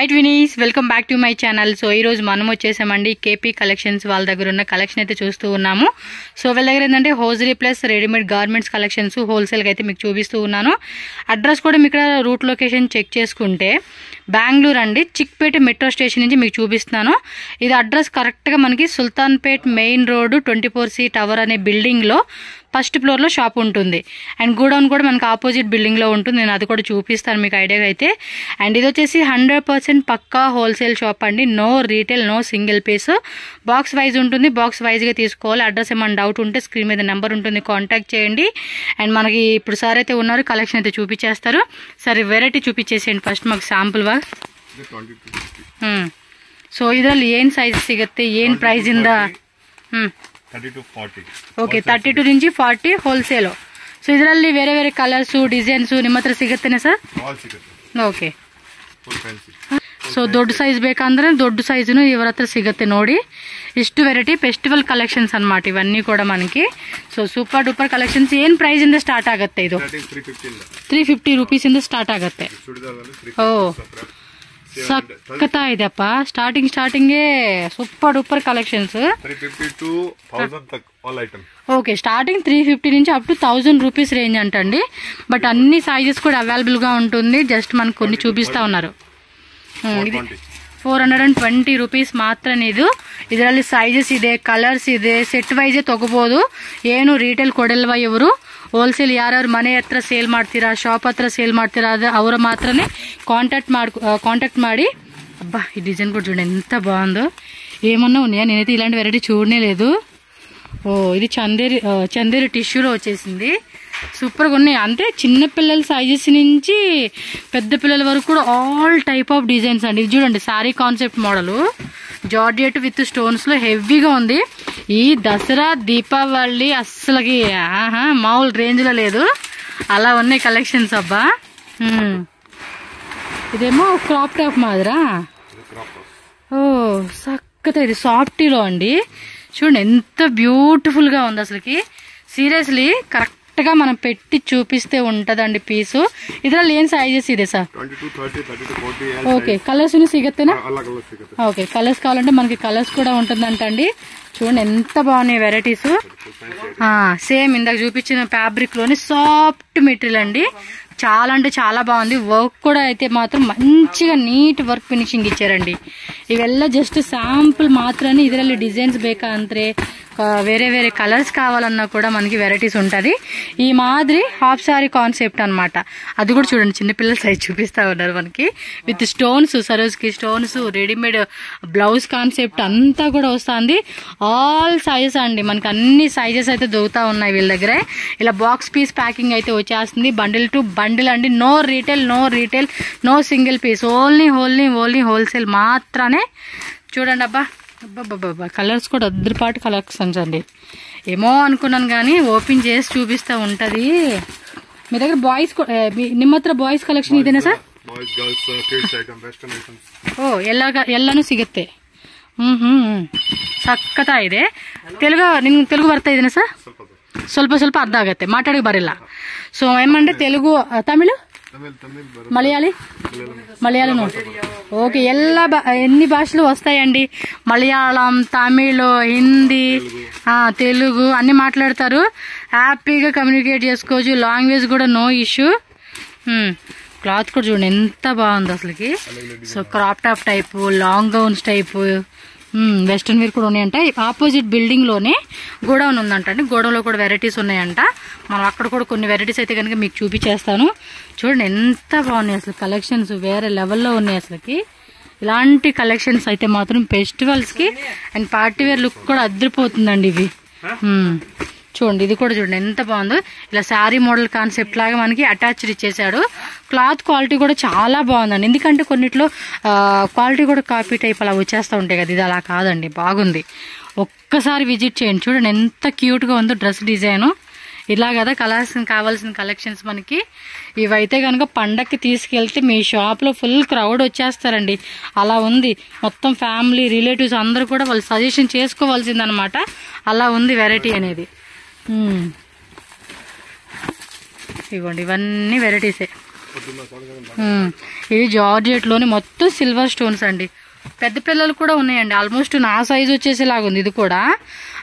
Hi twinnies, welcome back to my channel. So ఈరోజు మనం వచ్చేసామండి కేపీ కలెక్షన్స్ వాళ్ళ దగ్గర ఉన్న కలెక్షన్ అయితే చూస్తూ ఉన్నాము. సో వీళ్ళ దగ్గర ఏంటంటే hosiery plus readymade garments collections హోల్సేల్గా అయితే మీకు చూపిస్తూ ఉన్నాను. అడ్రస్ కూడా మీకు రూట్ లొకేషన్ చెక్ చేసుకుంటే బెంగళూరు అండి, చిక్పేట మెట్రో స్టేషన్ నుంచి మీకు చూపిస్తున్నాను. ఇది అడ్రస్ కరెక్ట్గా మనకి సుల్తాన్పేట్ మెయిన్ రోడ్ 24C టవర్ అనే బిల్డింగ్లో ఫస్ట్ ఫ్లోర్లో షాప్ ఉంటుంది. అండ్ గోడౌన్ కూడా మనకు ఆపోజిట్ బిల్డింగ్లో ఉంటుంది. నేను అది కూడా చూపిస్తాను మీకు ఐడియాగా అయితే. అండ్ ఇది వచ్చేసి 100% పక్కా హోల్సేల్ షాప్ అండి. No retail, no single piece. Box wise ఉంటుంది, బాక్స్ వైజ్గా తీసుకోవాలి. అడ్రస్ ఏమైనా డౌట్ ఉంటే స్క్రీన్ మీద నెంబర్ ఉంటుంది, కాంటాక్ట్ చేయండి. అండ్ మనకి ఇప్పుడు సార్ అయితే ఉన్నారు, కలెక్షన్ అయితే చూపించేస్తారు. సరే వెరైటీ చూపించేసేయండి ಫಸ್ಟ್ మాకు ಸ್ಯಾಂಪಲ್ ವಾಗ. ಸೊ ಇದರಲ್ಲಿ ಏನು ಸೈಜ್ ಸಿಗುತ್ತೆ, ಏನು ಪ್ರೈಸ್ ಇಂದ? 30 to 40. ಓಕೆ, 32 నుంచి 40 ಹೋಲ್ಸೇಲ್. ಸೊ ಇದರಲ್ಲಿ ಬೇರೆ ಬೇರೆ ಕಲರ್ಸ್ ಡಿಸೈನ್ಸ್ ನಿಮ್ಮ ಹತ್ರ ಸಿಗುತ್ತೇನೆ ಸರ್? ಓಕೆ. ಸೊ ದೊಡ್ಡ ಸೈಜ್ ಬೇಕಂದ್ರೆ ದೊಡ್ಡ ಸೈಜ್ನು ಇವರ ಹತ್ರ ಸಿಗುತ್ತೆ ನೋಡಿ. ಇಷ್ಟು ವೆರೈಟಿ ಫೆಸ್ಟಿವಲ್ ಕಲೆಕ್ಷನ್ಸ್ ಅನ್మాట ಇವన్నీ కూడా మనకి. So super duper collections. ಏನು ಪ್ರೈಸ್ ಇಂದ ಸ್ಟಾರ್ಟ್ ಆಗುತ್ತೆ ಇದು? 350 ರೂಪೀಸ್ ಇಂದ ಸ್ಟಾರ್ಟ್ ಆಗುತ್ತೆ. ಓ ಸಕ್ಕತ್ತಾ ಇದೆಪ್ಪ. ಸ್ಟಾರ್ಟಿಂಗೇ ಸೂಪರ್ ಡೂಪರ್ ಕಲೆಕ್ಷನ್ಸ್. 350 to 1000 తక్ ఆల్ ఐటమ్. ఓకే, స్టార్టింగ్ 350 నుంచి అప్ టు 1000 రూపీస్ రేంజ్ అంటండి. బట్ అన్ని సైజెస్ కూడా అవైలబుల్ గా ఉంటుంది. జస్ట్ మనకు కొన్ని చూపిస్తా ఉన్నారు. ఇది 420 ರೂಪೀಸ್ ಮಾತ್ರ. ಇದರಲ್ಲಿ ಸೈಜಸ್ ಇದೆ, ಕಲರ್ಸ್ ಇದೆ. ಸೆಟ್ ವೈಸೇ ತಗೋಬಹುದು, ಏನು ರಿಟೇಲ್ ಕೊಡಲ್ವಾ ಇವರು. ಹೋಲ್ಸೇಲ್ ಯಾರ್ಯಾರು ಮನೆ ಹತ್ರ ಸೇಲ್ ಮಾಡ್ತೀರಾ, ಶಾಪ್ ಹತ್ರ ಸೇಲ್ ಮಾಡ್ತೀರಾ, ಅದು ಅವರ ಮಾತ್ರನೇ కాంటాక్ట్ ಮಾಡಿ. అబ్బా ఈ డిజైన్ కూడా చూడండి ఎంత బాగుందో. ఏమన్నా ఉన్నాయా? నేనైతే ఇలాంటి వెరైటీ చూడనే లేదు. ఓ ఇది చందేరి టిష్యూలో వచ్చేసింది. సూపర్గా ఉన్నాయి. అంటే చిన్నపిల్లల సైజెస్ నుంచి పెద్ద పిల్లల వరకు కూడా ఆల్ టైప్ ఆఫ్ డిజైన్స్ అండి. ఇది చూడండి, sari concept model, georgette with stones లో హెవీగా ఉంది. ఈ దసరా దీపావళి అస్సలకి మామూలు రేంజ్ లో లేదు, అలా ఉన్నాయి కలెక్షన్స్. అబ్బా ఇదేమో క్రాప్ టాప్ మాదిరా. ఓ సక్కత, ఇది సాఫ్టీలో అండి. చూడండి ఎంత బ్యూటిఫుల్ గా ఉంది అసలుకి. సీరియస్లీ కరెక్ట్ గా మనం పెట్టి చూపిస్తే ఉంటదండి పీసు. ಇದರಲ್ಲಿ ಏನ್ ಸೈಜಸ್ ಇದೆ ಸರ್? 22, 30, 30 to 40. ఓకే, కలర్స్ సిగత్తేనా? ఓకే, కలర్స్ కావాలంటే మనకి కలర్స్ కూడా ఉంటుందంటండి. చూడండి ఎంత బాగున్నాయి వెరైటీస్. సేమ్ ఇందాక చూపించిన ఫ్యాబ్రిక్ లోని సాఫ్ట్ మెటీరియల్ అండి. చాలా అంటే చాలా బాగుంది. వర్క్ కూడా అయితే మాత్రం మంచిగా నీట్ వర్క్ ఫినిషింగ్ ఇచ్చారండి. ఇವೆಲ್ಲ జస్ట్ శాంపుల్ మాత్రమే. ಇದರಲ್ಲಿ ಡಿಸೈನ್ಸ್ ಬೇಕಂದ್ರೆ వేరే వేరే కలర్స్ కావాలన్నా కూడా మనకి వెరైటీస్ ఉంటుంది. ఈ మాదిరి హాఫ్ సారీ కాన్సెప్ట్ అనమాట. అది కూడా చూడండి, చిన్నపిల్లల సైజ్ చూపిస్తా ఉన్నారు మనకి. విత్ స్టోన్స్, సరోజ్కి స్టోన్స్, రెడీమేడ్ బ్లౌజ్ కాన్సెప్ట్ అంతా కూడా వస్తుంది. ఆల్ సైజెస్ అండి, మనకి అన్ని సైజెస్ అయితే దొరుకుతా ఉన్నాయి వీళ్ళ దగ్గర. ఇలా బాక్స్ పీస్ ప్యాకింగ్ అయితే వచ్చేస్తుంది. బండిల్ టు బండిల్ అండి. No retail, no single piece. Only wholesale మాత్రమే. చూడండి అబ్బా అబ్బాబ్బాబ్బా, కలర్స్ కూడా అద్దరిపాటు కలెక్షన్స్ అండి. ఏమో అనుకున్నాను కానీ ఓపెన్ చేసి చూపిస్తా ఉంటది. మీ దగ్గర బాయ్స్, ನಿಮ್ಮ ಹತ್ರ ಬಾಯ್ಸ್ ಕಲೆಕ್ಷನ್ ಇದೆನಾ ಸರ್? ಓ ಎಲ್ಲಾನು ಸಿಗುತ್ತೆ. ಸಕ್ಕತ್ತಾ ಇದೆ. ನಿಮ್ಗೆ తెలుగు ಬರ್ತಾ ಇದೆನಾ ಸರ್? ಸ್ವಲ್ಪ ಅರ್ಥ ಆಗತ್ತೆ, ಮಾತಾಡಕ್ಕೆ ಬರಲ್ಲ. ಸೊ ఏమంటే తెలుగు, తమిళ, మలయాళం. ఓకే, ఎన్ని భాషలు వస్తాయండి. మలయాళం, తమిళ్, హిందీ, తెలుగు అన్ని మాట్లాడతారు. హ్యాపీగా కమ్యూనికేట్ చేసుకోవచ్చు. లాంగ్వేజ్ కూడా నో ఇష్యూ. క్లాత్ కూడా చూడండి ఎంత బాగుంది అసలుకి. So crop top type, long gowns type, western wear కూడా ఉన్నాయంట. ఆపోజిట్ బిల్డింగ్ లోనే గోడౌన్ ఉందంట అండి. గోడౌన్ లో కూడా వెరైటీస్ ఉన్నాయంట. మనం అక్కడ కూడా కొన్ని వెరైటీస్ అయితే కనుక మీకు చూపించేస్తాను. చూడండి ఎంత బాగున్నాయి అసలు కలెక్షన్స్. వేరే లెవెల్లో ఉన్నాయి అసలుకి. ఇలాంటి కలెక్షన్స్ అయితే మాత్రం ఫెస్టివల్స్ కి అండ్ పార్టీ వేర్ లుక్ కూడా అద్దరిపోతుందండి ఇవి. చూడండి, ఇది కూడా చూడండి ఎంత బాగుందో. ఇలా శారీ మోడల్ కాన్సెప్ట్ లాగా మనకి అటాచ్డ్ ఇచ్చేసాడు. క్లాత్ క్వాలిటీ కూడా చాలా బాగుందండి. ఎందుకంటే కొన్నిట్లో క్వాలిటీ కూడా కాపీ టైప్ అలా వచ్చేస్తూ ఉంటాయి కదా, ఇది అలా కాదండి, బాగుంది. ఒక్కసారి విజిట్ చేయండి. చూడండి ఎంత క్యూట్ గా ఉందో డ్రెస్ డిజైన్. ఇలా కదా కావాల్సిన కలెక్షన్స్ మనకి. ఇవైతే కనుక పండక్కి తీసుకెళ్తే మీ షాప్ లో ఫుల్ క్రౌడ్ వచ్చేస్తారండి. అలా ఉంది. మొత్తం ఫ్యామిలీ, రిలేటివ్స్ అందరూ కూడా వాళ్ళు సజెషన్ చేసుకోవాల్సిందనమాట. అలా ఉంది వెరైటీ అనేది. ఇవ్వండి, ఇవన్నీ వెరైటీసే. ఇది జార్జెట్ లోని మొత్తం సిల్వర్ స్టోన్స్ అండి. పెద్ద పిల్లలు కూడా ఉన్నాయండి. ఆల్మోస్ట్ నా సైజ్ వచ్చేసేలాగా ఉంది ఇది కూడా.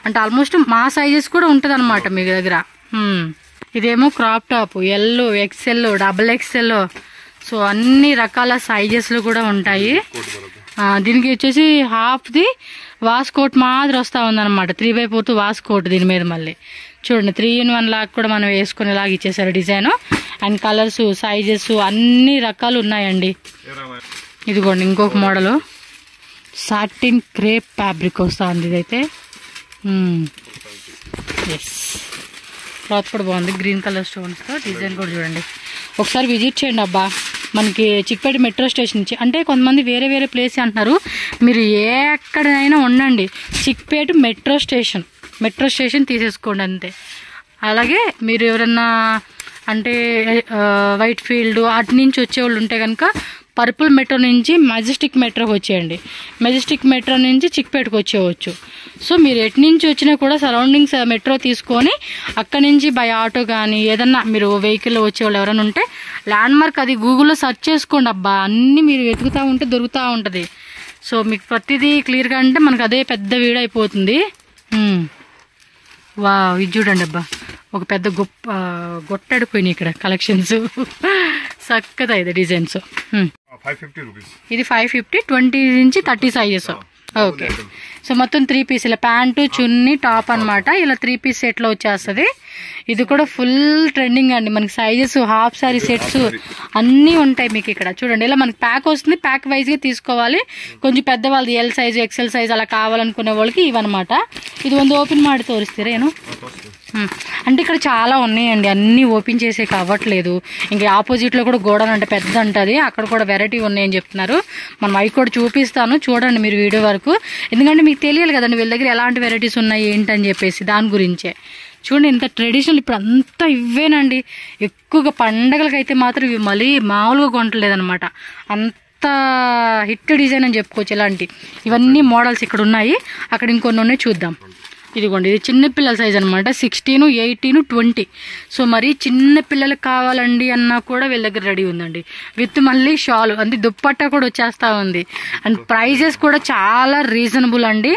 అంటే ఆల్మోస్ట్ మా సైజెస్ కూడా ఉంటది అనమాట మీ దగ్గర. ఇదేమో crop top, L, XL, double XL, so అన్ని రకాల సైజెస్ లో కూడా ఉంటాయి. దీనికి వచ్చేసి హాఫ్ ది వాస్ కోట్ మాదిరి వస్తా ఉందన్నమాట. 3/4 వాస్ కోట్. దీని మీద మళ్ళీ చూడండి 3-in-1 లాగా కూడా మనం వేసుకునేలాగా ఇచ్చేసారు డిజైన్. అండ్ కలర్స్, సైజెస్ అన్ని రకాలు ఉన్నాయండి. ఇదిగోండి ఇంకొక మోడల్ సాటిన్ క్రేప్ ఫ్యాబ్రిక్ వస్తా ఉంది ఇదైతే. ఎస్, క్లాత్ కూడా బాగుంది. గ్రీన్ కలర్ స్టోన్స్ తో డిజైన్ కూడా చూడండి. ఒకసారి విజిట్ చేయండి అబ్బా. మనకి చిక్పేట మెట్రో స్టేషన్ నుంచి, అంటే కొంతమంది వేరే వేరే ప్లేస్ అంటున్నారు, మీరు ఎక్కడైనా ఉండండి, చిక్పేట మెట్రో స్టేషన్ తీసేసుకోండి అంతే. అలాగే మీరు ఎవరన్నా అంటే వైట్ ఫీల్డ్ అటు నుంచి వచ్చేవాళ్ళు ఉంటే కనుక పర్పుల్ మెట్రో నుంచి మెజెస్టిక్ మెట్రోకి వచ్చేయండి. మెజెస్టిక్ మెట్రో నుంచి చిక్పేటకు వచ్చేవచ్చు. సో మీరు ఎటు నుంచి వచ్చినా కూడా సరౌండింగ్స్ మెట్రో తీసుకొని అక్కడి నుంచి బై ఆటో కానీ ఏదన్నా మీరు వెహికల్లో వచ్చేవాళ్ళు ఎవరైనా ఉంటే ల్యాండ్ మార్క్ అది గూగుల్లో సెర్చ్ చేసుకోండి అబ్బా. అన్నీ మీరు వెతుకుతూ ఉంటే దొరుకుతూ ఉంటుంది. సో మీకు ప్రతిదీ క్లియర్గా అంటే మనకు అదే పెద్ద వీడియో అయిపోతుంది. వా, ఇది చూడండి అబ్బా, ఒక పెద్ద గొట్టడిపోయినాయి ఇక్కడ కలెక్షన్స్. చక్కదా ఇది డిజైన్స్. ఇది 550, 20 నుంచి 30 సైజెస్. ఓకే, సో మొత్తం 3 పీసుల ప్యాంటు, చున్నీ, టాప్ అనమాట. ఇలా 3 పీస్ సెట్ లో వచ్చేస్తుంది. ఇది కూడా ఫుల్ ట్రెండింగ్ అండి. మనకి సైజెస్, హాఫ్ సారీ సెట్స్ అన్నీ ఉంటాయి మీకు ఇక్కడ. చూడండి ఇలా మనకి ప్యాక్ వస్తుంది. ప్యాక్ వైజ్ గా తీసుకోవాలి. కొంచెం పెద్దవాళ్ళది ఎల్ సైజ్, ఎక్సెల్ సైజ్ అలా కావాలనుకునే వాళ్ళకి ఇవన్నమాట. ఇది ಒಂದು ఓపెన్ ಮಾಡಿ తోరిస్తారా ಏನು? అంటే ఇక్కడ చాలా ఉన్నాయండి, అన్నీ ఓపెన్ చేసే కావట్లేదు. ఇంకా ఆపోజిట్ లో కూడా గోడౌన్ అంటే పెద్ద ఉంటుంది, అక్కడ కూడా వెరైటీ ఉన్నాయని చెప్తున్నారు. మనం అవి కూడా చూపిస్తాను, చూడండి మీరు వీడియో వరకు. ఎందుకంటే మీకు తెలియాలి కదండి వీళ్ళ దగ్గర ఎలాంటి వెరైటీస్ ఉన్నాయి ఏంటని చెప్పేసి, దాని గురించే. చూడండి ఇంత ట్రెడిషనల్ ఇప్పుడు అంతా ఇవేనండి. ఎక్కువగా పండగలకైతే మాత్రం ఇవి మళ్ళీ మామూలుగా కొంటలేదనమాట. అంత హిట్ డిజైన్ అని చెప్పుకోవచ్చు. ఇలాంటి ఇవన్నీ మోడల్స్ ఇక్కడ ఉన్నాయి. అక్కడ ఇంకొన్ని ఉన్నాయి, చూద్దాం. ఇదిగోండి ఇది చిన్న పిల్లల సైజ్ అనమాట. 16, 18, 20. సో మరి చిన్న పిల్లలకు కావాలండి అన్నా కూడా వీళ్ళ దగ్గర రెడీ ఉందండి. విత్ మళ్ళీ షాల్ అంటే దుప్పట్టా కూడా వచ్చేస్తా ఉంది. అండ్ ప్రైజెస్ కూడా చాలా రీజనబుల్ అండి.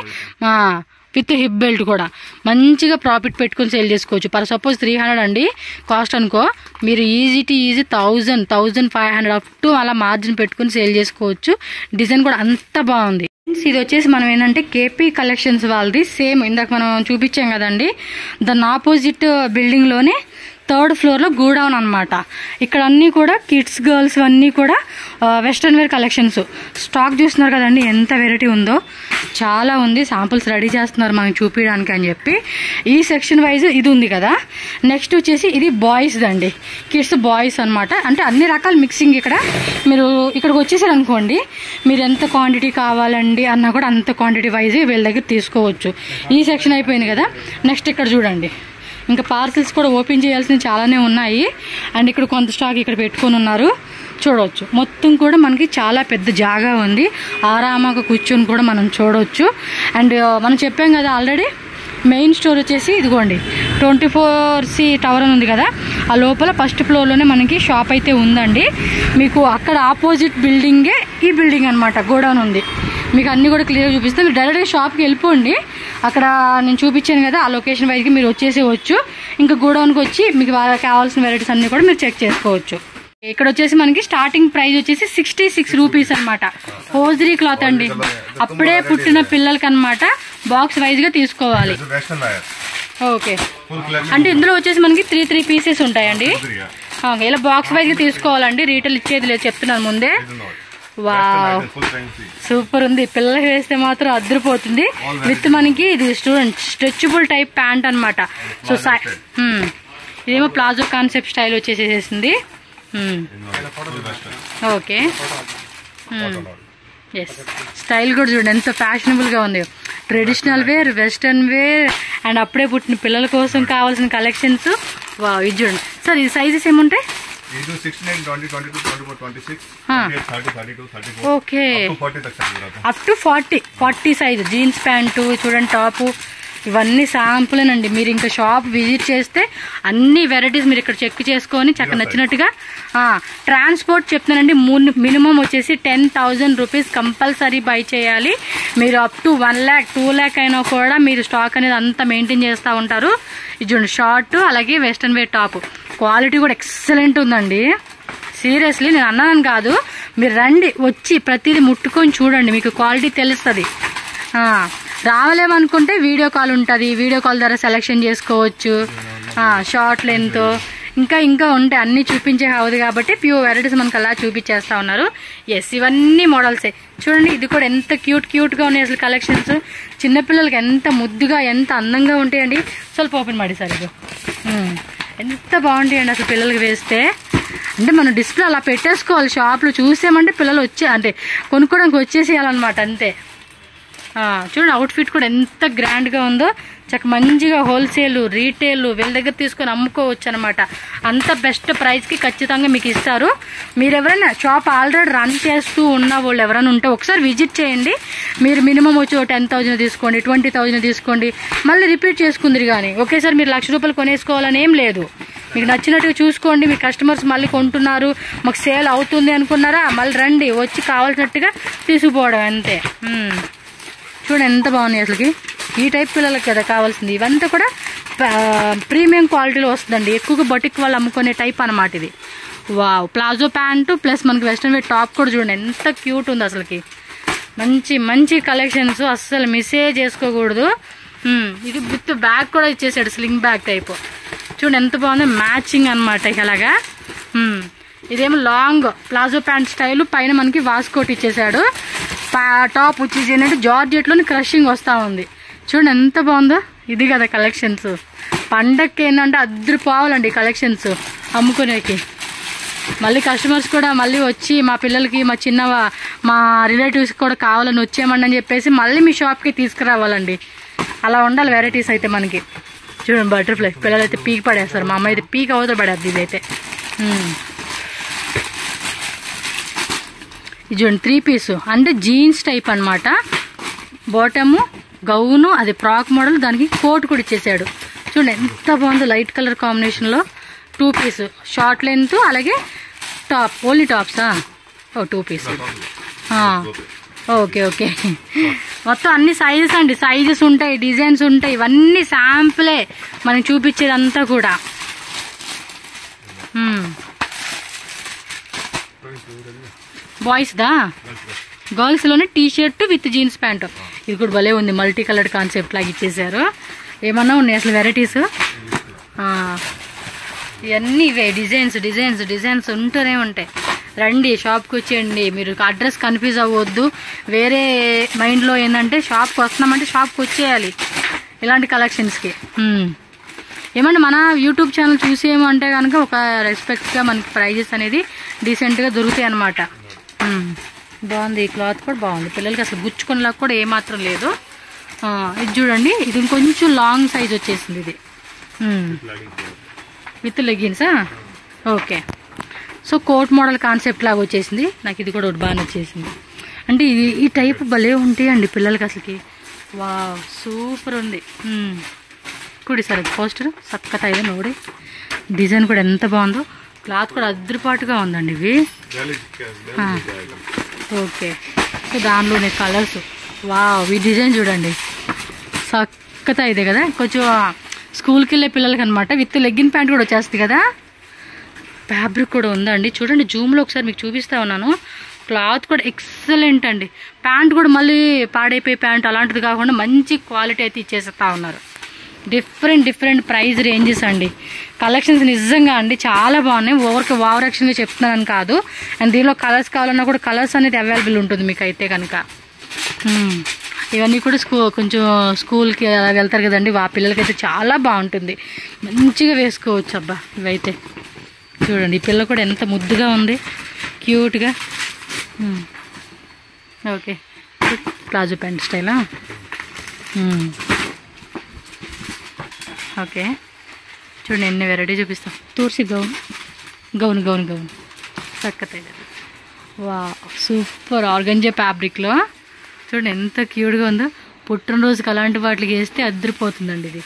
విత్ హిప్ బెల్ట్ కూడా మంచిగా ప్రాఫిట్ పెట్టుకుని సేల్ చేసుకోవచ్చు. పర్ సపోజ్ 300 అండి కాస్ట్ అనుకో, మీరు ఈజీ 1000, 1500 అప్ టు అలా మార్జిన్ పెట్టుకుని సేల్ చేసుకోవచ్చు. డిజైన్ కూడా అంత బాగుంది. ఇది వచ్చేసి మనం ఏంటంటే కేపీ కలెక్షన్స్ వాళ్ళది. సేమ్ ఇందాక మనం చూపించాం కదండి, దాని ఆపోజిట్ బిల్డింగ్ లోనే 3rd ఫ్లోర్ లో గోడౌన్ అనమాట. ఇక్కడ అన్ని కూడా కిడ్స్, గర్ల్స్ అన్నీ కూడా వెస్ట్రన్ వేర్ కలెక్షన్స్. స్టాక్ చూస్తున్నారు కదండి ఎంత వెరైటీ ఉందో, చాలా ఉంది. శాంపుల్స్ రెడీ చేస్తున్నారు మనకి చూపించడానికి అని చెప్పి. ఈ సెక్షన్ వైజ్ ఇది ఉంది కదా. నెక్స్ట్ వచ్చేసి ఇది బాయ్స్ దండి, కిడ్స్ బాయ్స్ అనమాట. అంటే అన్ని రకాల మిక్సింగ్. ఇక్కడ మీరు ఇక్కడికి వచ్చేసారు అనుకోండి, మీరు ఎంత క్వాంటిటీ కావాలండి అన్నా కూడా అంత క్వాంటిటీ వైజ్ వీళ్ళ దగ్గర తీసుకోవచ్చు. ఈ సెక్షన్ అయిపోయింది కదా. నెక్స్ట్ ఇక్కడ చూడండి, ఇంకా పార్సిల్స్ కూడా ఓపెన్ చేయాల్సినవి చాలానే ఉన్నాయి. అండ్ ఇక్కడ కొంత స్టాక్ ఇక్కడ పెట్టుకొని ఉన్నారు, చూడవచ్చు. మొత్తం కూడా మనకి చాలా పెద్ద జాగా ఉంది, ఆరామాగా కూర్చొని కూడా మనం చూడవచ్చు. అండ్ మనం చెప్పాం కదా ఆల్రెడీ, మెయిన్ స్టోర్ వచ్చేసి ఇదిగోండి 24C టవర్ అని ఉంది కదా, ఆ లోపల 1st ఫ్లోర్లోనే మనకి షాప్ అయితే ఉందండి. మీకు అక్కడ ఆపోజిట్ బిల్డింగే ఈ బిల్డింగ్ అనమాట, గోడౌన్ ఉంది. మీకు అన్నీ కూడా క్లియర్గా చూపిస్తాను. మీరు డైరెక్ట్గా షాప్కి వెళ్ళిపోండి. అక్కడ నేను చూపించాను కదా, ఆ లొకేషన్ వైజ్కి మీరు వచ్చేసేవచ్చు. ఇంకా గోడౌన్కి వచ్చి మీకు కావాల్సిన వెరైటీస్ అన్నీ కూడా మీరు చెక్ చేసుకోవచ్చు. ఇక్కడ వచ్చేసి మనకి స్టార్టింగ్ ప్రైస్ వచ్చేసి 66 రూపీస్ అనమాట. హోజరీ క్లాత్ అండి, అప్పుడే పుట్టిన పిల్లలకి అనమాట. బాక్స్ వైజ్ గా తీసుకోవాలి. ఓకే, అంటే ఇందులో వచ్చేసి మనకి 3 పీసెస్ ఉంటాయండి. ఇలా బాక్స్ వైజ్ గా తీసుకోవాలండి, రీటైల్ ఇచ్చేది లేదు చెప్తున్నాను ముందే. వావ్, సూపర్ ఉంది. పిల్లలకి వేస్తే మాత్రం అద్దరిపోతుంది. విత్ మనకి ఇది స్టూడెంట్ స్ట్రెచబుల్ టైప్ ప్యాంట్ అనమాట. సో ఇదేమో ప్లాజో కాన్సెప్ట్ స్టైల్ వచ్చేసేసింది. ఓకే, ఎస్, స్టైల్ కూడా చూడండి ఎంత ఫ్యాషనబుల్ గా ఉంది. Traditional wear, western wear, and అప్పుడే పుట్టిన పిల్లల కోసం కావాల్సిన కలెక్షన్స్. వా, ఇది చూడండి సార్. ఈ సైజెస్ ఏముంటాయి? Okay, up to 40 size jeans pant చూడండి, టాపు ఇవన్నీ శాంపులేనండి. మీరు ఇంకా షాప్ విజిట్ చేస్తే అన్ని వెరైటీస్ మీరు ఇక్కడ చెక్ చేసుకొని చక్కగా నచ్చినట్టుగా. ట్రాన్స్పోర్ట్ చెప్తున్నానండి, మినిమం వచ్చేసి 10,000 రూపీస్ కంపల్సరీ బై చేయాలి. మీరు అప్ టు 1 lakh 2 lakh అయినా కూడా మీరు స్టాక్ అనేది అంతా మెయింటైన్ చేస్తూ ఉంటారు. ఇది చూడండి షార్ట్, అలాగే వెస్ట్రన్ వేర్ టాప్. క్వాలిటీ కూడా ఎక్సలెంట్ ఉందండి. సీరియస్లీ నేను అన్నానని కాదు, మీరు రండి, వచ్చి ప్రతిదీ ముట్టుకొని చూడండి, మీకు క్వాలిటీ తెలుస్తుంది. రావలేమనుకుంటే వీడియో కాల్ ఉంటుంది, వీడియో కాల్ ద్వారా సెలెక్షన్ చేసుకోవచ్చు. షార్ట్ లెంత్ ఇంకా ఉంటాయి, అన్నీ చూపించే హౌదు కాబట్టి ప్యూర్ వెరైటీస్ మనకు అలా చూపించేస్తా ఉన్నారు. ఎస్, ఇవన్నీ మోడల్సే చూడండి. ఇది కూడా ఎంత క్యూట్గా ఉన్నాయి అసలు కలెక్షన్స్. చిన్నపిల్లలకి ఎంత ముద్దుగా ఎంత అందంగా ఉంటాయండి. ಸ್ವಲ್ಪ ఓపెన్ ಮಾಡಿ సార్, ఇది ఎంత బాగుంటాయండి అసలు పిల్లలకి వేస్తే. అంటే మనం డిస్ప్లే అలా పెట్టేసుకోవాలి, షాప్లో చూసామంటే పిల్లలు అంటే కొనుక్కోవడానికి వచ్చేసేయాలన్నమాట అంతే. చూడండి అవుట్ఫిట్ కూడా ఎంత గ్రాండ్గా ఉందో. చక్క మంచిగా హోల్సేల్ రీటైల్ వీళ్ళ దగ్గర తీసుకొని అమ్ముకోవచ్చు అనమాట. అంత బెస్ట్ ప్రైస్కి ఖచ్చితంగా మీకు ఇస్తారు. మీరు ఎవరైనా షాప్ ఆల్రెడీ రన్ చేస్తూ ఉన్న వాళ్ళు ఎవరైనా ఉంటే ఒకసారి విజిట్ చేయండి. మీరు మినిమం వచ్చి 10,000 తీసుకోండి, 20,000 తీసుకోండి, మళ్ళీ రిపీట్ చేసుకుందరు. కానీ ఒకేసారి మీరు 1,00,000 రూపాయలు కొనేసుకోవాలని ఏం లేదు. మీకు నచ్చినట్టుగా చూసుకోండి. మీ కస్టమర్స్ మళ్ళీ కొంటున్నారు, మాకు సేల్ అవుతుంది అనుకున్నారా, మళ్ళీ రండి, వచ్చి కావాల్సినట్టుగా తీసుకుపోవడం అంతే. చూడండి ఎంత బాగున్నాయి అసలుకి. ఈ టైప్ పిల్లలకి కదా కావాల్సింది. ఇవంతా కూడా ప్రీమియం క్వాలిటీలో వస్తుందండి. ఎక్కువగా బొటిక్ వాళ్ళు అమ్ముకునే టైప్ అనమాట ఇది. వావ్, ప్లాజో ప్యాంటు ప్లస్ మనకి వెస్ట్రన్ వేర్ టాప్ కూడా చూడండి ఎంత క్యూట్ ఉంది అసలుకి. మంచి కలెక్షన్స్, అస్సలు మిస్సే చేసుకోకూడదు. ఇది విత్ బ్యాగ్ కూడా ఇచ్చేసాడు, స్లింగ్ బ్యాగ్ టైప్. చూడండి ఎంత బాగుంది, మ్యాచింగ్ అనమాట ఇలాగా. ఇదేమో లాంగ్ ప్లాజో ప్యాంట్ స్టైల్, పైన మనకి వాస్కోట్ ఇచ్చేసాడు. టాప్ వచ్చేసి ఏంటంటే జార్జెట్లోని క్రషింగ్ వస్తూ ఉంది. చూడండి ఎంత బాగుందో. ఇది కదా కలెక్షన్స్. పండక్కి ఏంటంటే అద్దరిపోవాలండి కలెక్షన్స్ అమ్ముకునేకి. మళ్ళీ కస్టమర్స్ కూడా మళ్ళీ వచ్చి మా పిల్లలకి మా రిలేటివ్స్కి కూడా కావాలని వచ్చేయమండి అని చెప్పేసి మళ్ళీ మీ షాప్కి తీసుకురావాలండి. అలా ఉండాలి వెరైటీస్ అయితే మనకి. చూడండి బటర్ఫ్లై, పిల్లలు అయితే పీక్ పడేస్తారు. మా అమ్మ అయితే పీక్ అవుతా పడేది ఇదైతే. ఇది చూడండి 3 పీస్ అంటే జీన్స్ టైప్ అనమాట. బాటము గౌను, అది ఫ్రాక్ మోడల్, దానికి కోట్ కూడా ఇచ్చేసాడు. చూడండి ఎంత బాగుందో, లైట్ కలర్ కాంబినేషన్లో 2 పీస్ షార్ట్ లెంత్, అలాగే టాప్. ఓన్లీ టాప్సా? 2 పీస్. ఓకే. మొత్తం అన్ని సైజెస్ అండి, సైజెస్ ఉంటాయి, డిజైన్స్ ఉంటాయి. ఇవన్నీ శాంపులే మనకి చూపించేదంతా కూడా. బాయ్స్ దా, గర్ల్స్ లోనే T shirt with jeans pant. ఇది కూడా భలే ఉంది, మల్టీ కలర్డ్ కాన్సెప్ట్ లాగా ఇచ్చేసారు. ఏమన్నా ఉన్నాయి అసలు వెరైటీస్. ఇవన్నీ ఇవే డిజైన్స్ ఉంటూనే ఉంటాయి. రండి, షాప్కి వచ్చేయండి. మీరు అడ్రస్ కన్ఫ్యూజ్ అవ్వద్దు. వేరే మైండ్లో ఏంటంటే షాప్కి వస్తున్నామంటే షాప్కి వచ్చేయాలి ఇలాంటి కలెక్షన్స్కి. ఏమంటే మన యూట్యూబ్ ఛానల్ చూసేమంటే కనుక ఒక రెస్పెక్ట్గా మనకి ప్రైజెస్ అనేది డీసెంట్గా దొరుకుతాయి అన్నమాట. బాగుంది, ఈ క్లాత్ కూడా బాగుంది. పిల్లలకి అసలు గుచ్చుకునేలా కూడా ఏమాత్రం లేదు. ఇది చూడండి, ఇది ఇంకొంచెం లాంగ్ సైజ్ వచ్చేసింది. ఇది విత్ లెగిన్సా? Okay. So coat model concept లాగా వచ్చేసింది. నాకు ఇది కూడా ఒకటి బాగా నచ్చేసింది. అంటే ఇది ఈ టైప్ భలే ఉంటాయండి పిల్లలకి అసలుకి. వావ్, సూపర్ ఉంది. కుడి సరే పోస్టర్ సక్కత ಇದೆ ನೋಡಿ. డిజైన్ కూడా ఎంత బాగుందో, క్లాత్ కూడా అద్దరిపాటుగా ఉందండి ఇవి. ఓకే. సో దానిలోనే కలర్స్. వావ్, ఈ డిజైన్ చూడండి సక్కత ಇದೆ కదా. కొంచెం స్కూల్కి వెళ్ళే పిల్లలకి అనమాట. విత్ లెగ్గిన్ ప్యాంట్ కూడా వచ్చేస్తుంది కదా. ఫ్యాబ్రిక్ కూడా ఉందండి. చూడండి జూమ్లో ఒకసారి మీకు చూపిస్తా ఉన్నాను. క్లాత్ కూడా ఎక్సలెంట్ అండి. ప్యాంట్ కూడా మళ్ళీ పాడైపోయే ప్యాంట్ అలాంటిది కాకుండా మంచి క్వాలిటీ అయితే ఇచ్చేస్తా ఉన్నారు. డిఫరెంట్ ప్రైస్ రేంజెస్ అండి. కలెక్షన్స్ నిజంగా అండి చాలా బాగున్నాయి. ఓవర్ యాక్షన్గా చెప్తున్నాను కాదు. అండ్ దీనిలో కలర్స్ కావాలన్నా కూడా కలర్స్ అనేది అవైలబుల్ ఉంటుంది మీకు అయితే కనుక. ఇవన్నీ కూడా కొంచెం స్కూల్కి అలా వెళ్తారు కదండి, ఆ పిల్లలకైతే చాలా బాగుంటుంది, మంచిగా వేసుకోవచ్చు. అబ్బా ఇవైతే చూడండి, ఈ పిల్ల కూడా ఎంత ముద్దుగా ఉంది, క్యూట్గా. ఓకే, ప్లాజో ప్యాంట్ స్టైలా. ఓకే చూడండి, ఎన్ని వెరైటీ చూపిస్తాం. తూర్సి గౌన్ చక్కత. వా సూపర్ ఆర్గంజా ఫ్యాబ్రిక్లో చూడండి ఎంత క్యూట్గా ఉందో. పుట్టినరోజుకి అలాంటి వాటికి వేస్తే అద్దరిపోతుందండి ఇది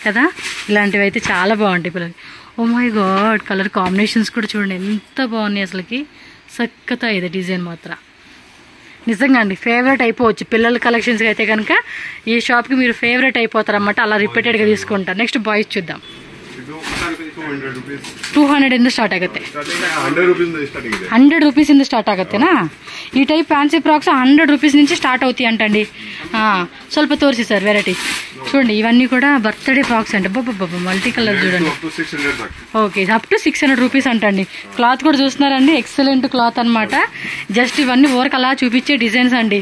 కదా. ఇలాంటివి అయితే చాలా బాగుంటాయి పిల్లలకి. Oh my god, colour combinations కూడా చూడండి ఎంత బాగున్నాయి అసలుకి. సక్కతా ఇది డిజైన్ మాత్రం నిజంగా అండి ఫేవరెట్ అయిపోవచ్చు. పిల్లల కలెక్షన్స్కి అయితే కనుక ఈ షాప్కి మీరు ఫేవరెట్ అయిపోతారన్నమాట. అలా ರಿಪೀಟೆಡ್గా తీసుకుంటారు. ನೆಕ್ಸ್ಟ್ ಬಾಯ್ಸ್ చూద్దాం. 200 ಇಂದ ಸ್ಟಾರ್ಟ್ ಆಗುತ್ತೆ. 100 ರೂಪೀಸ್ ಇಂದ ಸ್ಟಾರ್ಟ್ ಆಗುತ್ತೆನಾ. ಈ ಟೈಪ್ ಫ್ಯಾನ್ಸಿ ಫ್ರಾಕ್ಸ್ 100 ರೂಪೀಸ್ నుంచి స్టార్ట్ అవుతాయి అంటండి. ಸ್ವಲ್ಪ తోరిసి సార్ వెరైటీ చూడండి. ఇవన్నీ కూడా బర్త్డే ఫ్రాక్స్ అండి. బాబా మల్టీ కలర్ చూడండి. ఓకే, అప్ టు 600 రూపీస్ అంటండి. క్లాత్ కూడా చూస్తున్నారండి, ఎక్సలెంట్ క్లాత్ అనమాట. జస్ట్ ఇవన్నీ ఊరికి అలా చూపించే డిజైన్స్ అండి.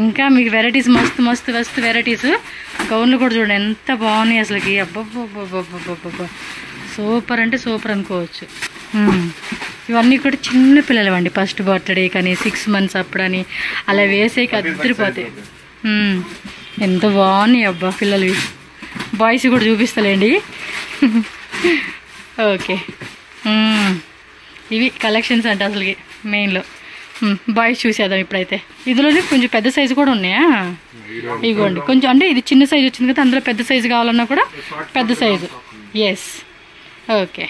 ఇంకా మీకు వెరైటీస్ మస్తు మస్తు మస్తు వెరైటీస్. గౌన్లు కూడా చూడండి ఎంత బాగున్నాయి అసలుకి. అబ్బబ్బబ్బబ్బబ్బబ్బ సూపర్ అంటే సూపర్ అనుకోవచ్చు. ఇవన్నీ కూడా చిన్న పిల్లలు అండి. ఫస్ట్ బర్త్డే కానీ 6 months అప్పుడని అలా వేసేకి అద్దరిపోతాయి. ఎంత బాగున్నాయి అబ్బా పిల్లలు. బాయ్స్ కూడా చూపిస్తలేండి. ఓకే, ఇవి కలెక్షన్స్ అంటే అసలుకి మెయిన్లో. బాయ్స్ చూసేద్దాం ఇప్పుడైతే. ఇందులోనే కొంచెం పెద్ద సైజు కూడా ఉన్నాయా? ఇగోండి కొంచెం, అంటే ఇది చిన్న సైజు వచ్చింది కదా, అందులో పెద్ద సైజు కావాలన్నా కూడా పెద్ద సైజు. Yes, okay.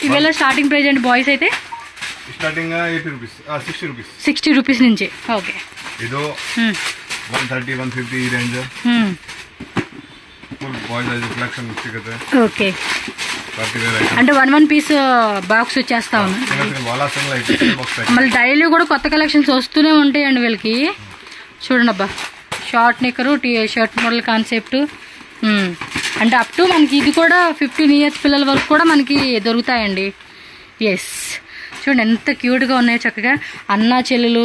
ఇవేళ స్టార్టింగ్ ప్రైస్ అండి బాయ్స్ అయితే 60 రూపీస్ నుంచి. ఓకే, 130 150 ಈ ರೇಂಜ್ ಫುಲ್ ಬಾಯ್ಸ್ ಐಸ್ ಕಲೆಕ್ಷನ್ ಸಿಗುತ್ತೆ. ఓకే, అంటే 1 పీస్ బాక్స్ వచ్చేస్తా ఉంది. మళ్ళీ డైలీ కూడా కొత్త కలెక్షన్స్ వస్తూనే ఉంటాయండి వీళ్ళకి. చూడండి అబ్బా, షార్ట్ నిక్కరు షర్ట్ మోడల్ కాన్సెప్ట్. అంటే అప్ టు మనకి ఇది కూడా 15 years పిల్లల వరకు కూడా మనకి దొరుకుతాయండి. ఎస్, చూడండి ఎంత క్యూట్గా ఉన్నాయో. చక్కగా అన్న చెల్లెలు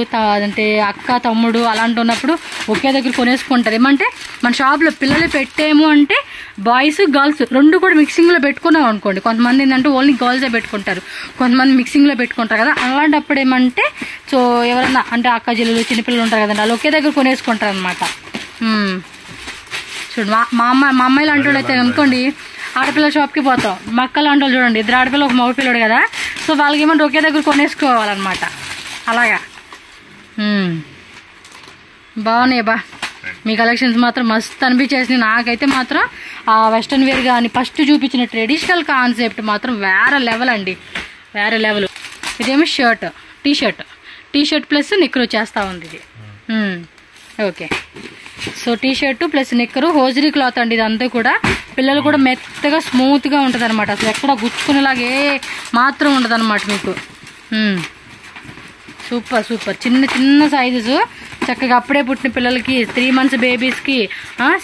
అంటే అక్క తమ్ముడు అలాంటి ఉన్నప్పుడు ఒకే దగ్గర కొనేసుకుంటారు. ఏమంటే మన షాప్లో పిల్లలు పెట్టేము అంటే బాయ్స్ గర్ల్స్ రెండు కూడా మిక్సింగ్లో పెట్టుకున్నాం అనుకోండి. కొంతమంది ఏంటంటే ఓన్లీ గర్ల్సే పెట్టుకుంటారు, కొంతమంది మిక్సింగ్లో పెట్టుకుంటారు కదా. అలాంటప్పుడు ఏమంటే సో ఎవరన్నా అంటే అక్క చెల్లెలు చిన్నపిల్లలు ఉంటారు కదండి, వాళ్ళు ఒకే దగ్గర కొనేసుకుంటారు అనమాట. చూడండి మా అమ్మాయి లాంటి వాళ్ళు అయితే అనుకోండి ఆడపిల్లల షాప్కి పోతాం. మా అక్క లాంటి వాళ్ళు చూడండి, 2 ఆడపిల్ల 1 మగ పిల్లడు కదా. సో వాళ్ళకి ఏమంటే ఒకే దగ్గర కొనేసుకోవాలన్నమాట. అలాగా బాగున్నాయి బా. మీ కలెక్షన్స్ మాత్రం మస్తు అనిపించేసినాయి నాకైతే. మాత్రం ఆ వెస్ట్రన్ వేర్ కానీ ఫస్ట్ చూపించిన ట్రెడిషనల్ కాన్సెప్ట్ మాత్రం వేరే లెవెల్ అండి, వేరే లెవెల్. ఇదేమో టీ షర్ట్ ప్లస్ నిక్కర్ వచ్చేస్తూ ఉంది ఇది. Okay, so T shirt plus knicker hosiery cloth అండి. ఇదంతా కూడా పిల్లలు కూడా మెత్తగా స్మూత్గా ఉంటుంది అనమాట. అసలు ఎక్కడ గుచ్చుకునేలాగే మాత్రం ఉండదు అనమాట మీకు. Super super. చిన్న చిన్న సైజెస్ చక్కగా అప్పుడే పుట్టిన పిల్లలకి, 3 months బేబీస్కి,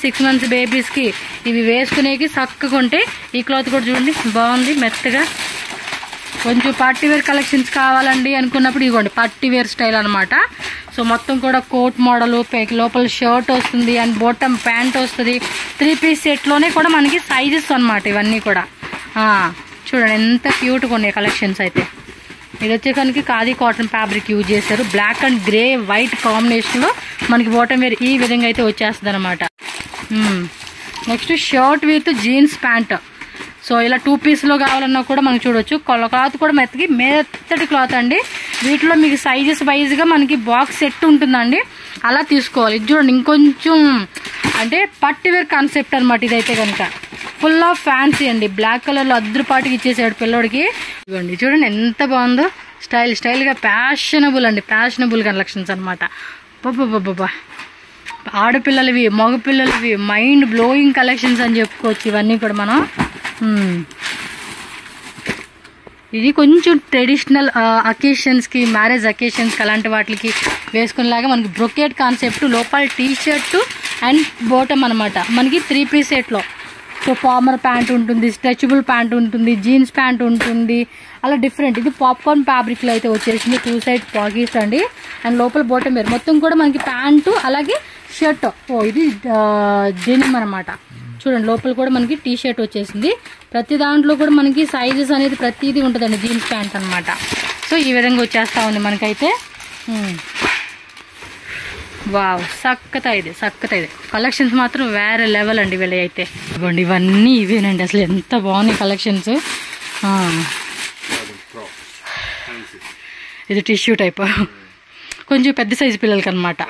6 months బేబీస్కి ఇవి వేసుకునేకి చక్కగా ఉంటాయి. ఈ క్లాత్ కూడా చూడండి బాగుంది మెత్తగా. కొంచెం పార్టీ వేర్ కలెక్షన్స్ కావాలండి అనుకున్నప్పుడు ఇవ్వండి పార్టీ వేర్ స్టైల్ అనమాట. సో మొత్తం కూడా కోట్ మోడల్, లోపల షర్ట్ వస్తుంది అండ్ బాటమ్ ప్యాంట్ వస్తుంది. 3 piece సెట్లోనే కూడా మనకి సైజెస్ అనమాట ఇవన్నీ కూడా. చూడండి ఎంత క్యూట్గా ఉన్నాయి కలెక్షన్స్ అయితే. ఇది వచ్చేసరికి ఖాదీ కాటన్ ఫ్యాబ్రిక్ యూజ్ చేశారు. బ్లాక్ అండ్ గ్రే వైట్ కాంబినేషన్లో మనకి బాటమ్ వేర్ ఈ విధంగా అయితే వచ్చేస్తుంది అనమాట. Next shirt with jeans pant. So ఇలా 2 piece కావాలన్నా కూడా మనకి చూడొచ్చు. క్లాత్ కూడా మెత్తటి క్లాత్ అండి. వీటిలో మీకు సైజెస్ వైజ్గా మనకి బాక్స్ సెట్ ఉంటుందండి, అలా తీసుకోవాలి. ఇది చూడండి ఇంకొంచెం అంటే పట్టి వేర్ కాన్సెప్ట్ అనమాట ఇదైతే కనుక. ఫుల్ ఆఫ్ ఫ్యాన్సీ అండి. బ్లాక్ కలర్లో అద్దరుపాటికి ఇచ్చేసాడు పిల్లోడికి. ఇవ్వండి చూడండి ఎంత బాగుందో. స్టైల్గా ఫ్యాషనబుల్ అండి, ఫ్యాషనబుల్ కలెక్షన్స్ అనమాట. బాబా ఆడపిల్లలవి మగపిల్లలవి మైండ్ బ్లోయింగ్ కలెక్షన్స్ అని చెప్పుకోవచ్చు ఇవన్నీ కూడా మనం. ఇది కొంచెం ట్రెడిషనల్ అకేషన్స్కి, మ్యారేజ్ అకేషన్స్కి అలాంటి వాటికి వేసుకునేలాగా మనకి బ్రొకేట్ కాన్సెప్ట్. లోపల టీ షర్టు అండ్ బాటమ్ అనమాట మనకి 3 piece సెట్లో. సో ఫార్మర్ ప్యాంట్ ఉంటుంది, స్ట్రెచబుల్ ప్యాంట్ ఉంటుంది, జీన్స్ ప్యాంట్ ఉంటుంది, అలా డిఫరెంట్. ఇది పాప్కార్న్ ఫ్యాబ్రిక్లో అయితే వచ్చేసింది. 2 side పాకెట్స్ అండి అండ్ లోపల బాటమ్ వేర్. మొత్తం కూడా మనకి ప్యాంటు అలాగే షర్ట్. ఇది డెనిమ్ అనమాట. చూడండి లోపల కూడా మనకి టీ షర్ట్ వచ్చేసింది. ప్రతి దాంట్లో కూడా మనకి సైజెస్ అనేది ప్రతిదీ ఉంటుందండి. జీన్స్ ప్యాంట్ అనమాట. సో ఈ విధంగా వచ్చేస్తా ఉంది మనకైతే. వావ్ సక్కత ఇది కలెక్షన్స్ మాత్రం వేరే లెవెల్ అండి వీళ్ళ అయితే. ఇవ్వండి ఇవన్నీ ఇవేనండి, అసలు ఎంత బాగున్నాయి కలెక్షన్స్. ఇది టిష్యూ టైప్ కొంచెం పెద్ద సైజు పిల్లలకి అనమాట.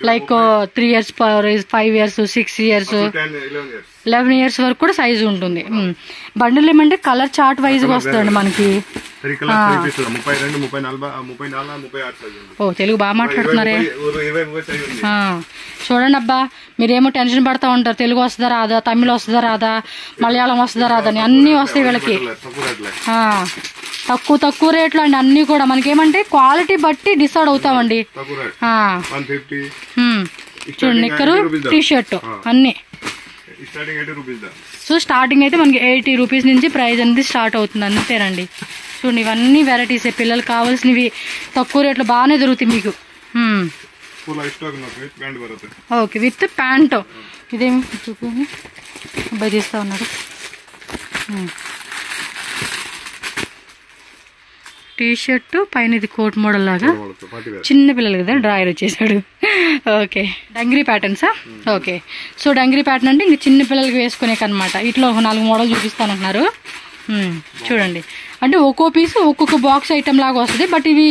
Like 3 years 5 years 6 years 11 years వరకు కూడా సైజు ఉంటుంది. బండిల్ ఏమంటే కలర్ చార్ట్ వైజ్ గా వస్తుందండి మనకి. ఓ తెలుగు బాగా మాట్లాడుతున్నారే. చూడండి అబ్బా, మీరేమో టెన్షన్ పడతా ఉంటారు, తెలుగు వస్తుందా రాదా, తమిళ వస్తుందా రాదా, మలయాళం వస్తుందా రాదా అని. అన్ని వస్తాయి వీళ్ళకి. తక్కువ రేట్లు అండి అన్ని కూడా. మనకేమంటే క్వాలిటీ బట్టి డిసైడ్ అవుతామండి. చూడండి నిక్కరు, టీ షర్ట్ అన్ని. సో స్టార్టింగ్ అయితే మనకి 80 rupees నుంచి ప్రైస్ అనేది స్టార్ట్ అవుతుంది అంతేనండి. చూడండి ఇవన్నీ వెరైటీసే, పిల్లలకు కావాల్సినవి తక్కువ రేట్లు బాగానే దొరుకుతాయి మీకు. Okay with pant. ఇదేమి చూపి అబ్బాయి తీస్తా ఉన్నాడు. టీ షర్ట్ పైన ఇది కోట్ మోడల్ లాగా, చిన్న పిల్లలు కదా, డ్రాయర్ వచ్చేసాడు. ఓకే డంగిరీ ప్యాటర్న్సా? ఓకే. సో డంగిరీ ప్యాటర్న్ అంటే ఇంక చిన్న పిల్లలకి వేసుకునే అనమాట. ఇట్లా ఒక 4 మోడల్ చూపిస్తానంటున్నారు. చూడండి అంటే ఒక్కో పీసు ఒక్కొక్క బాక్స్ ఐటమ్ లాగా వస్తుంది. బట్ ఇవి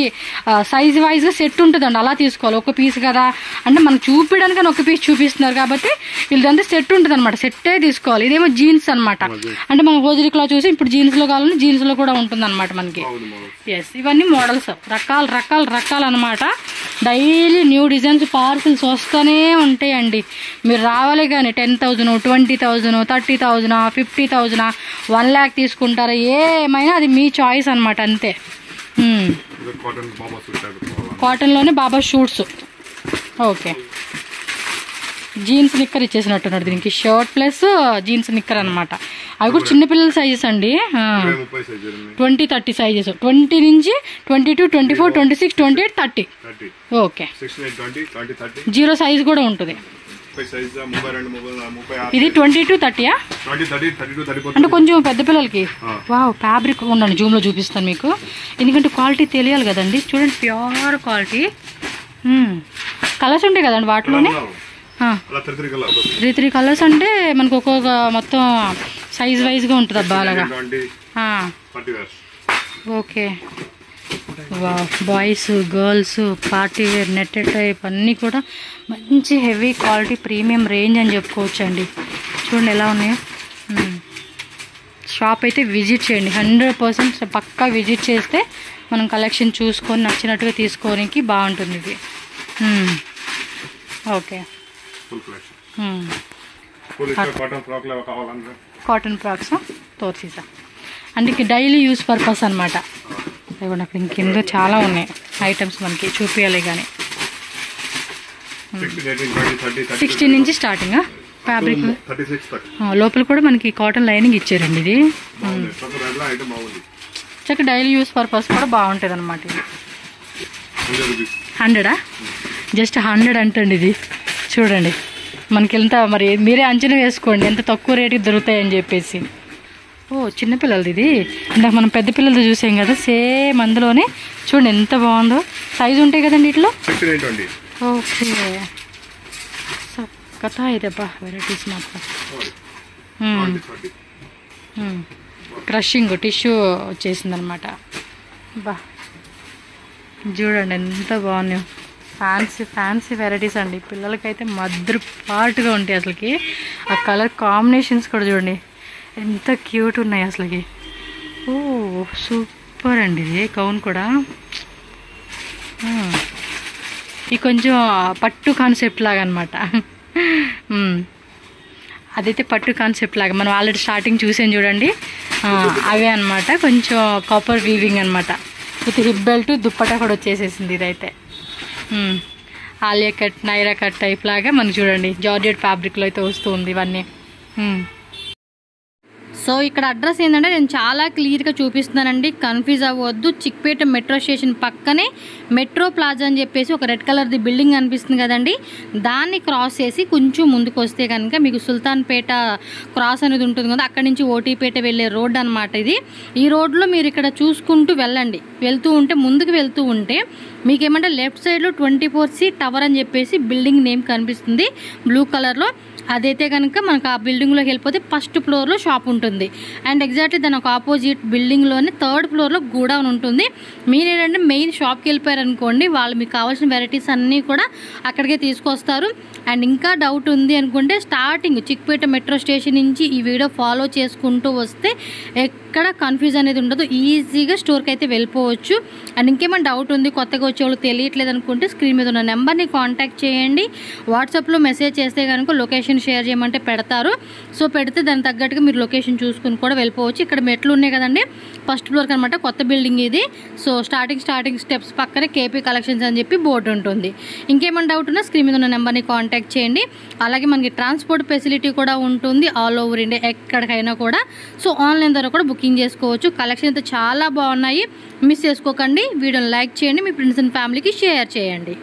సైజ్ వైజ్గా సెట్ ఉంటుందండి, అలా తీసుకోవాలి. ఒక పీస్ కదా అంటే మనకు చూపించడానికి ఒక పీస్ చూపిస్తున్నారు కాబట్టి వీళ్ళదంతా సెట్ ఉంటుంది అనమాట, సెట్టే తీసుకోవాలి. ఇదేమో జీన్స్ అనమాట, అంటే మనం హోజరిక్లో చూసి ఇప్పుడు జీన్స్లో కావాలని జీన్స్లో కూడా ఉంటుంది అనమాట మనకి. ఎస్ ఇవన్నీ మోడల్స్ రకాలు అనమాట. డైలీ న్యూ డిజైన్స్ పార్సిల్స్ వస్తూనే ఉంటాయండి. మీరు రావాలి కానీ 10,000 20,000 30,000 50,000 1 lakh తీసుకుంటారా ఏమైనా అది మీ చాయిస్ అనమాట అంతే. కాటన్లోనే బాబా షూట్స్. ఓకే జీన్స్ నిక్కర్ ఇచ్చేసినట్టున్నాడు దీనికి, షర్ట్ ప్లస్ జీన్స్ నిక్కర్ అనమాట. అవి కూడా చిన్నపిల్లల సైజెస్ అండి. 20 30 సైజెస్, 20 నుంచి 22 24 26 28 30. ఓకే 0 సైజ్ కూడా ఉంటుంది. ఇది 22 30 అంటే కొంచెం పెద్ద పిల్లలకి. వావ్ ఫ్యాబ్రిక్ ఉండండి జూమ్ లో చూపిస్తాను మీకు, ఎందుకంటే క్వాలిటీ తెలియాలి కదండి. చూడండి ప్యూర్ క్వాలిటీ. కలర్స్ ఉంటాయి కదండి వాటిలోనే, 3 కలర్స్ అంటే మనకు ఒక్కొక్క మొత్తం సైజ్ వైజ్ గా ఉంటుంది అబ్బా అలాగా. Okay boys girls party wear netted type అన్నీ కూడా మంచి హెవీ క్వాలిటీ ప్రీమియం రేంజ్ అని చెప్పుకోవచ్చు అండి. చూడండి ఎలా ఉన్నాయో. షాప్ అయితే విజిట్ చేయండి, 100% పక్కా విజిట్ చేస్తే మనం కలెక్షన్ చూసుకొని నచ్చినట్టుగా తీసుకోవడానికి బాగుంటుంది ఇది. ఓకే కాటన్ ఫ్రాక్స్ తోర్సీసా అంటే డైలీ యూస్ పర్పస్ అనమాట. ఇవ్వండి అక్కడ ఇంకెందులో చాలా ఉన్నాయి ఐటమ్స్ మనకి చూపించాలి కానీ. 16 నుంచి స్టార్టింగ్ ఫ్యాబ్రిక్. లోపల కూడా మనకి కాటన్ లైనింగ్ ఇచ్చారండి. ఇది చక్క డైలీ యూస్ పర్పస్ కూడా బాగుంటుంది అనమాట. ఇది 100 జస్ట్ 100 అంటండి. ఇది చూడండి మనకి ఎంత, మరి మీరే అంచనా వేసుకోండి ఎంత తక్కువ రేటుకి దొరుకుతాయని చెప్పేసి. ఓ చిన్నపిల్లలది ఇది, ఇందాక మనం పెద్ద పిల్లలది చూసాం కదా సేమ్ అందులోనే. చూడండి ఎంత బాగుందో, సైజు ఉంటాయి కదండి ఇట్లో. ఓకే కథ ఇదబ్బా వెరైటీస్ మాత్రం. క్రషింగ్ టిష్యూ వచ్చేసింది అనమాట. బా చూడండి ఎంత బాగున్నాయో, ఫ్యాన్సీ వెరైటీస్ అండి. పిల్లలకైతే మద్దరు పాటుగా ఉంటాయి అసలుకి. ఆ కలర్ కాంబినేషన్స్ కూడా చూడండి ఎంత క్యూట్ ఉన్నాయి అసలుకి. ఓ సూపర్ అండి ఇది గౌన్ కూడా. ఇది కొంచెం పట్టు కాన్సెప్ట్ లాగా అనమాట. అదైతే పట్టు కాన్సెప్ట్ లాగా మనం ఆల్రెడీ స్టార్టింగ్ చూసాం చూడండి, అవే అనమాట. కొంచెం కాపర్ వీవింగ్ అనమాట. విత్ హిప్ బెల్ట్ దుప్పటా కూడా వచ్చేసేసింది ఇదైతే. Alia cut Naira cut type లాగా మనకి చూడండి జార్జెట్ ఫ్యాబ్రిక్లో అయితే వస్తుంది ఇవన్నీ. సో ఇక్కడ అడ్రస్ ఏంటంటే నేను చాలా క్లియర్గా చూపిస్తున్నానండి, కన్ఫ్యూజ్ అవ్వద్దు. చిక్పేట మెట్రో స్టేషన్ పక్కనే మెట్రో ప్లాజా అని చెప్పేసి ఒక రెడ్ కలర్ది బిల్డింగ్ అనిపిస్తుంది కదండి, దాన్ని క్రాస్ చేసి కొంచెం ముందుకు వస్తే కనుక మీకు సుల్తాన్పేట క్రాస్ అనేది ఉంటుంది కదా, అక్కడి నుంచి ఓటీపేట వెళ్ళే రోడ్ అనమాట ఇది. ఈ రోడ్లో మీరు ఇక్కడ చూసుకుంటూ వెళ్ళండి, వెళ్తూ ఉంటే ముందుకు వెళ్తూ ఉంటే మీకేమంటే లెఫ్ట్ సైడ్లో 24C టవర్ అని చెప్పేసి బిల్డింగ్ నేమ్ కనిపిస్తుంది బ్లూ కలర్లో. అదైతే కనుక మనకు ఆ బిల్డింగ్లోకి వెళ్ళిపోతే ఫస్ట్ ఫ్లోర్లో షాప్ ఉంటుంది. అండ్ ఎగ్జాక్ట్లీ దాని ఒక ఆపోజిట్ బిల్డింగ్లోనే 3rd ఫ్లోర్లో గూడౌన్ ఉంటుంది. మీరు ఏంటంటే మెయిన్ షాప్కి వెళ్ళిపోయారనుకోండి, వాళ్ళు మీకు కావాల్సిన వెరైటీస్ అన్నీ కూడా అక్కడికే తీసుకొస్తారు. అండ్ ఇంకా డౌట్ ఉంది అనుకుంటే స్టార్టింగ్ చిక్పేట మెట్రో స్టేషన్ నుంచి ఈ వీడియో ఫాలో చేసుకుంటూ వస్తే ఎక్కడ కన్ఫ్యూజ్ అనేది ఉండదు, ఈజీగా స్టోర్కి అయితే వెళ్ళిపోవచ్చు. అండ్ ఇంకేమైనా డౌట్ ఉంది, కొత్తగా వచ్చేవాళ్ళు తెలియట్లేదు అనుకుంటే స్క్రీన్ మీద ఉన్న నెంబర్ని కాంటాక్ట్ చేయండి. వాట్సాప్లో మెసేజ్ చేస్తే కనుక లొకేషన్ షేర్ చేయమంటే పెడతారు. సో పెడితే దానికి తగ్గట్టుగా మీరు లొకేషన్ చూసుకుని కూడా వెళ్ళిపోవచ్చు. ఇక్కడ మెట్లు ఉన్నాయి కదండి, ఫస్ట్ ఫ్లోర్కి అనమాట, కొత్త బిల్డింగ్ ఇది. సో స్టార్టింగ్ స్టెప్స్ పక్కనే కేపీ కలెక్షన్స్ అని చెప్పి బోర్డు ఉంటుంది. ఇంకేమైనా డౌట్ ఉన్నా స్క్రీన్ మీద ఉన్న నెంబర్ని కాంటాక్ట్ చేయండి. అలాగే మనకి ట్రాన్స్పోర్ట్ ఫెసిలిటీ కూడా ఉంటుంది ఆల్ ఓవర్ ఇండియా ఎక్కడికైనా కూడా. సో ఆన్లైన్ ద్వారా కూడా బుకింగ్ చేసుకోవచ్చు. కలెక్షన్ అయితే చాలా బాగున్నాయి, మిస్ చేసుకోకండి. వీడియోని లైక్ చేయండి, మీ ఫ్రెండ్స్ అండ్ ఫ్యామిలీకి షేర్ చేయండి.